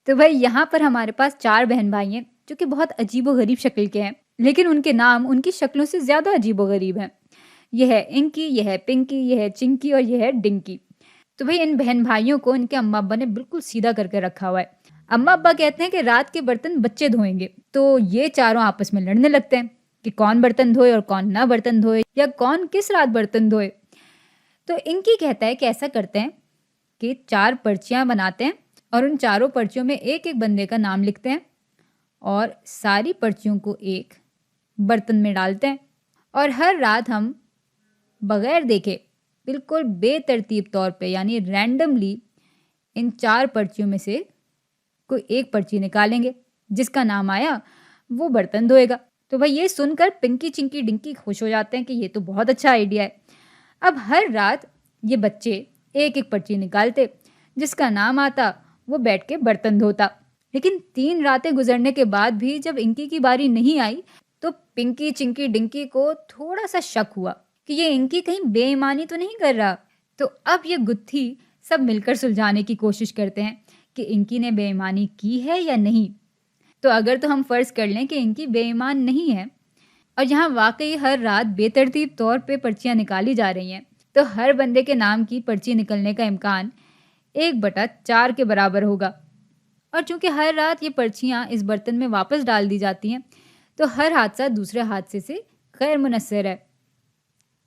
तो भाई यहाँ पर हमारे पास 4 बहन-भाई हैं, जो कि बहुत अजीबो-गरीब शक्ल के हैं, लेकिन उनके नाम उनकी शक्लों से ज़्यादा अजीबो-गरीब हैं। ये है इंकी, ये है पिंकी, ये है चिंकी और ये है डिंकी। तो भई इन बहन-भाइयों को इनके अम्मा-अब्बा ने बिल्कुल सीधा करके रखा हुआ है। अम्मा-अब्बा कहते हैं कि रात के बर्तन बच्चे धोएँगे, तो ये चारों आपस में लड़ने लगते हैं कि कौन बर्तन धोए और कौन ना बर्तन धोए या कौन किस रात बर्तन धोए। तो इंकी कहता है कि ऐसा करते हैं कि 4 पर्चियाँ बनाते हैं और उन चारों पर्चियों में एक-एक बंदे का नाम लिखते हैं और सारी पर्चियों को एक बर्तन में डालते हैं और हर रात हम बगैर देखे बिल्कुल बेतरतीब तौर पे यानी रैंडमली इन 4 पर्चियों में से कोई एक पर्ची निकालेंगे। जिसका नाम आया वो बर्तन धोएगा। तो भाई ये सुनकर पिंकी, चिंकी, डिंकी खुश हो जाते हैं कि ये तो बहुत अच्छा आइडिया है। अब हर रात ये बच्चे एक-एक पर्ची निकालते, जिसका नाम आता वो बैठ के बर्तन धोता। लेकिन 3 रातें गुजरने के बाद भी जब इंकी की बारी नहीं आई, तो पिंकी, चिंकी, डिंकी को थोड़ा-सा शक हुआ कि ये इंकी कहीं बेईमानी तो नहीं कर रहा। तो अब ये गुत्थी सब मिलकर सुलझाने की कोशिश करते हैं कि इंकी ने बेईमानी की है या नहीं। तो अगर तो हम फ़र्ज़ कर लें कि इंकी बेईमान नहीं है और यहाँ वाक़ई हर रात बेतरतीब तौर पे पर्चियाँ निकाली जा रही हैं, तो हर बंदे के नाम की पर्ची निकलने का इम्कान 1/4 के बराबर होगा। और चूँकि हर रात ये पर्चियाँ इस बर्तन में वापस डाल दी जाती हैं, तो हर हादसा दूसरे हादसे से गैर मुनस्सर है,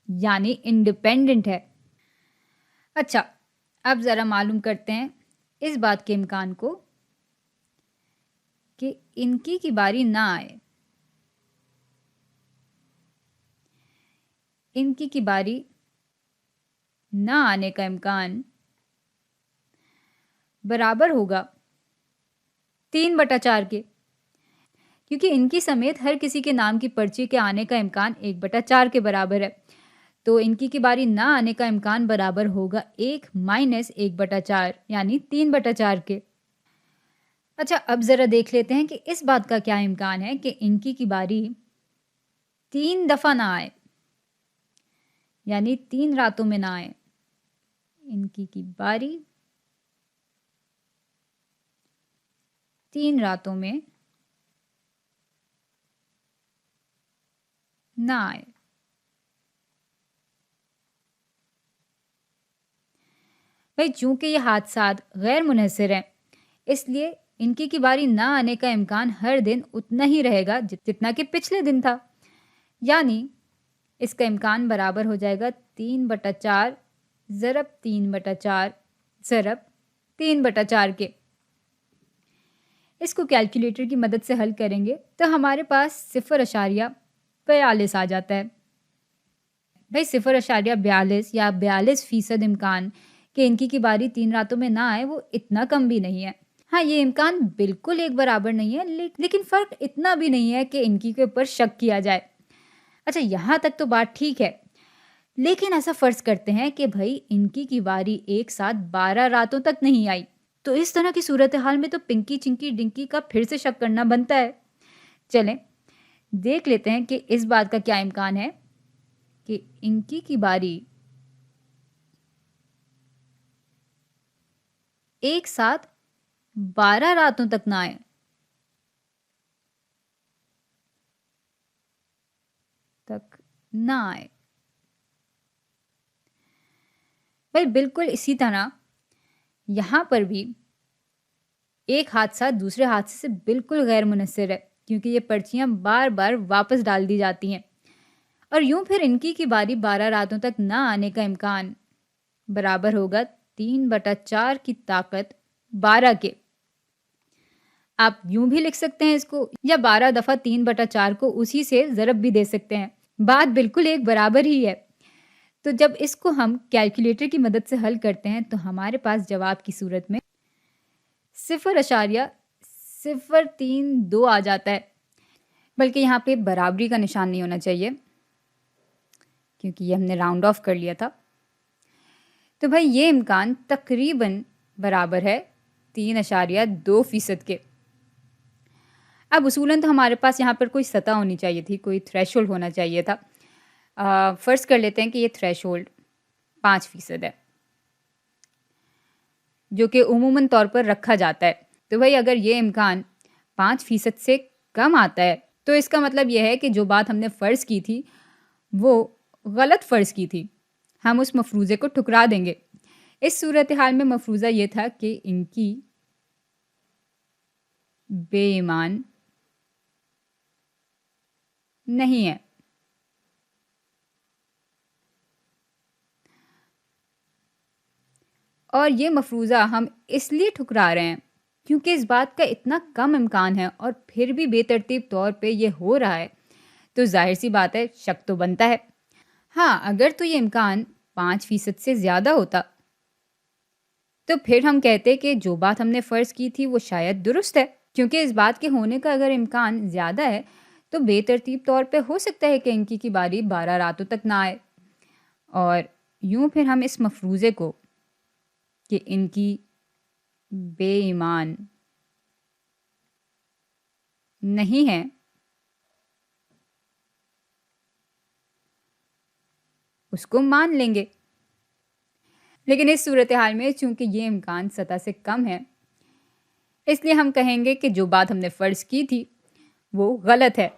यानी इंडिपेंडेंट है। अच्छा, अब ज़रा मालूम करते हैं इस बात के इम्कान को कि इनकी की बारी ना आए। इनकी की बारी ना आने का इम्कान बराबर होगा 3/4 के, क्योंकि इनकी समेत हर किसी के नाम की पर्ची के आने का इम्कान 1/4 के बराबर है। तो इनकी की बारी ना आने का इम्कान बराबर होगा 1 माइनस 1/4 यानी 3/4 के। अच्छा, अब ज़रा देख लेते हैं कि इस बात का क्या इम्कान है कि इनकी की बारी 3 दफ़ा ना आए, यानी 3 रातों में ना आए। इनकी की बारी 3 रातों में ना आए। भाई चूंकि ये हादसात गैर मुनहसर हैं, इसलिए इनकी की बारी ना आने का इम्कान हर दिन उतना ही रहेगा जितना कि पिछले दिन था। यानी इसका इम्कान बराबर हो जाएगा 3/4 ज़रब 3/4 ज़रब 3/4 के। इसको कैलकुलेटर की मदद से हल करेंगे तो हमारे पास 0.42 आ जाता है। भाई 0.42 या 42% इम्कान कि इनकी की बारी 3 रातों में ना आए वो इतना कम भी नहीं है। हाँ, ये इम्कान बिल्कुल एक बराबर नहीं है, लेकिन फ़र्क इतना भी नहीं है कि इनकी के ऊपर शक किया जाए। अच्छा, यहाँ तक तो बात ठीक है, लेकिन ऐसा फ़र्ज़ करते हैं कि भई इनकी की बारी एक साथ 12 रातों तक नहीं आई, तो इस तरह की सूरत हाल में तो पिंकी, चिंकी, डिंकी का फिर से शक करना बनता है। चलें, देख लेते हैं कि इस बात का क्या इम्कान है कि इनकी की बारी एक साथ 12 रातों तक ना आए। तक ना आए। भाई बिल्कुल इसी तरह यहाँ पर भी एक हादसा दूसरे हादसे से बिल्कुल गैर मुनस्सिर है, क्योंकि ये पर्चियाँ बार-बार वापस डाल दी जाती हैं और यूँ फिर इनकी की बारी 12 रातों तक ना आने का इम्कान बराबर होगा 3/4 की ताकत 12 के। आप यूँ भी लिख सकते हैं इसको या 12 दफ़ा 3/4 को उसी से ज़रब भी दे सकते हैं। बात बिल्कुल एक बराबर ही है। तो जब इसको हम कैलकुलेटर की मदद से हल करते हैं तो हमारे पास जवाब की सूरत में 0.032 आ जाता है। बल्कि यहाँ पे बराबरी का निशान नहीं होना चाहिए, क्योंकि ये हमने राउंड ऑफ कर लिया था। तो भाई ये इम्कान तकरीबन बराबर है 3.2% के। अब उसूलन तो हमारे पास यहाँ पर कोई सतह होनी चाहिए थी, कोई थ्रेशोल्ड होना चाहिए था। फ़र्ज़ कर लेते हैं कि ये थ्रेशोल्ड 5% है, जो कि उमूमन तौर पर रखा जाता है। तो भाई अगर ये इम्कान 5% से कम आता है तो इसका मतलब यह है कि जो बात हमने फ़र्ज़ की थी वो गलत फ़र्ज़ की थी। हम उस मफ़रूज़े को ठुकरा देंगे। इस सूरत हाल में मफ़रूज़ा ये था कि इनकी बेईमान नहीं है। और ये मफ़रूज़ा हम इसलिए ठुकरा रहे हैं क्योंकि इस बात का इतना कम इम्कान है और फिर भी बेतरतीब तौर पे ये हो रहा है, तो ज़ाहिर-सी बात है शक तो बनता है। हाँ, अगर तो ये इम्कान 5% से ज़्यादा होता, तो फिर हम कहते कि जो बात हमने फ़र्ज़ की थी वो शायद दुरुस्त है, क्योंकि इस बात के होने का अगर इम्कान ज़्यादा है, तो बेतरतीब तौर पे हो सकता है कि इनकी की बारी 12 रातों तक ना आए। और यूँ फिर हम इस मफ़रूज़े को कि इनकी बेईमान नहीं है, उसको मान लेंगे। लेकिन इस सूरत हाल में चूँकि ये इम्कान सतह से कम है, इसलिए हम कहेंगे कि जो बात हमने फ़र्ज़ की थी, वो गलत है।